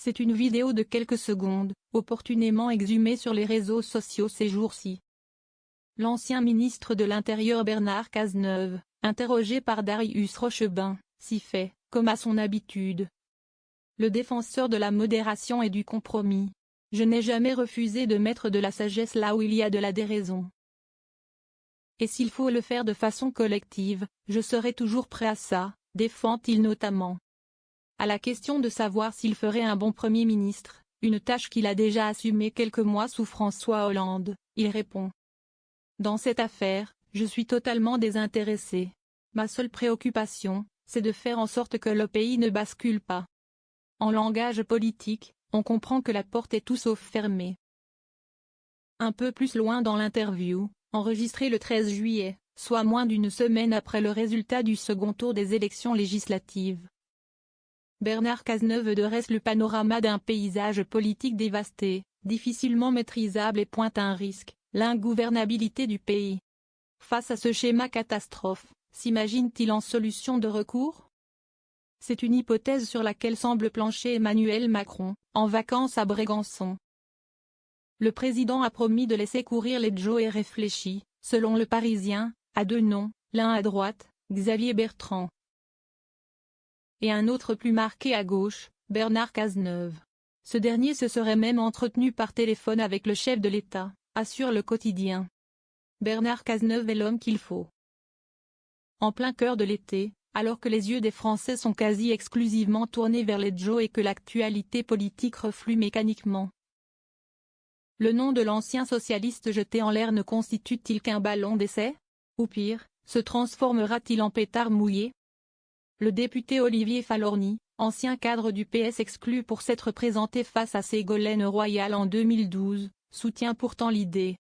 C'est une vidéo de quelques secondes, opportunément exhumée sur les réseaux sociaux ces jours-ci. L'ancien ministre de l'Intérieur Bernard Cazeneuve, interrogé par Darius Rochebin, s'y fait, comme à son habitude. Le défenseur de la modération et du compromis. Je n'ai jamais refusé de mettre de la sagesse là où il y a de la déraison. Et s'il faut le faire de façon collective, je serai toujours prêt à ça, défend-il notamment. À la question de savoir s'il ferait un bon Premier ministre, une tâche qu'il a déjà assumée quelques mois sous François Hollande, il répond. Dans cette affaire, je suis totalement désintéressé. Ma seule préoccupation, c'est de faire en sorte que le pays ne bascule pas. En langage politique, on comprend que la porte est tout sauf fermée. Un peu plus loin dans l'interview, enregistrée le 13 juillet, soit moins d'une semaine après le résultat du second tour des élections législatives. Bernard Cazeneuve dresse le panorama d'un paysage politique dévasté, difficilement maîtrisable et pointe un risque, l'ingouvernabilité du pays. Face à ce schéma catastrophe, s'imagine-t-il en solution de recours? C'est une hypothèse sur laquelle semble plancher Emmanuel Macron, en vacances à Brégançon. Le président a promis de laisser courir les jeux et réfléchit, selon Le Parisien, à deux noms, l'un à droite, Xavier Bertrand. Et un autre plus marqué à gauche, Bernard Cazeneuve. Ce dernier se serait même entretenu par téléphone avec le chef de l'État, assure Le Quotidien. Bernard Cazeneuve est l'homme qu'il faut. En plein cœur de l'été, alors que les yeux des Français sont quasi exclusivement tournés vers les JO et que l'actualité politique reflue mécaniquement. Le nom de l'ancien socialiste jeté en l'air ne constitue-t-il qu'un ballon d'essai? Ou pire, se transformera-t-il en pétard mouillé? Le député Olivier Falorni, ancien cadre du PS exclu pour s'être présenté face à Ségolène Royal en 2012, soutient pourtant l'idée.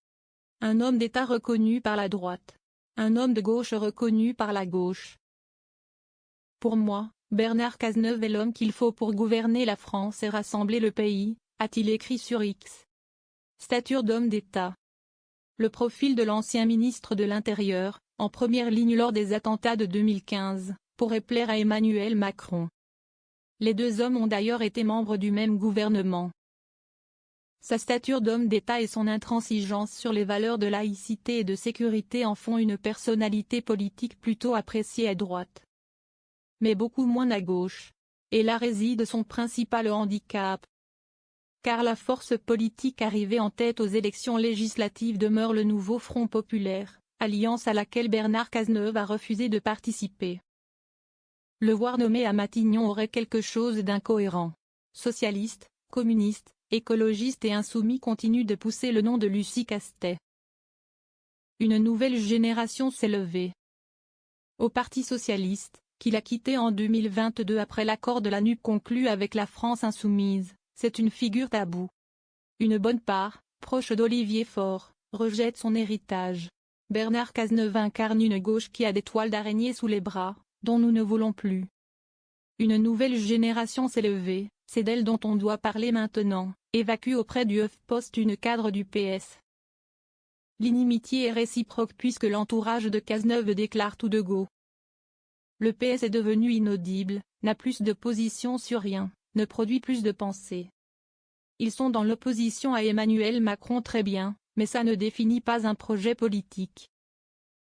Un homme d'État reconnu par la droite. Un homme de gauche reconnu par la gauche. Pour moi, Bernard Cazeneuve est l'homme qu'il faut pour gouverner la France et rassembler le pays, a-t-il écrit sur X. Stature d'homme d'État. Le profil de l'ancien ministre de l'Intérieur, en première ligne lors des attentats de 2015, pourrait plaire à Emmanuel Macron. Les deux hommes ont d'ailleurs été membres du même gouvernement. Sa stature d'homme d'État et son intransigeance sur les valeurs de laïcité et de sécurité en font une personnalité politique plutôt appréciée à droite. Mais beaucoup moins à gauche. Et là réside son principal handicap. Car la force politique arrivée en tête aux élections législatives demeure le nouveau Front populaire, alliance à laquelle Bernard Cazeneuve a refusé de participer. Le voir nommé à Matignon aurait quelque chose d'incohérent. Socialistes, communistes, écologistes et insoumis continuent de pousser le nom de Lucie Castet. Une nouvelle génération s'est levée. Au Parti socialiste, qu'il a quitté en 2022 après l'accord de la NUP conclu avec la France insoumise, c'est une figure taboue. Une bonne part, proche d'Olivier Faure, rejette son héritage. Bernard Cazeneuve incarne une gauche qui a des toiles d'araignée sous les bras, dont nous ne voulons plus. Une nouvelle génération s'est levée, c'est d'elle dont on doit parler maintenant, évacue auprès du HuffPost une cadre du PS. L'inimitié est réciproque puisque l'entourage de Cazeneuve déclare tout de go. Le PS est devenu inaudible, n'a plus de position sur rien, ne produit plus de pensée. Ils sont dans l'opposition à Emmanuel Macron très bien, mais ça ne définit pas un projet politique.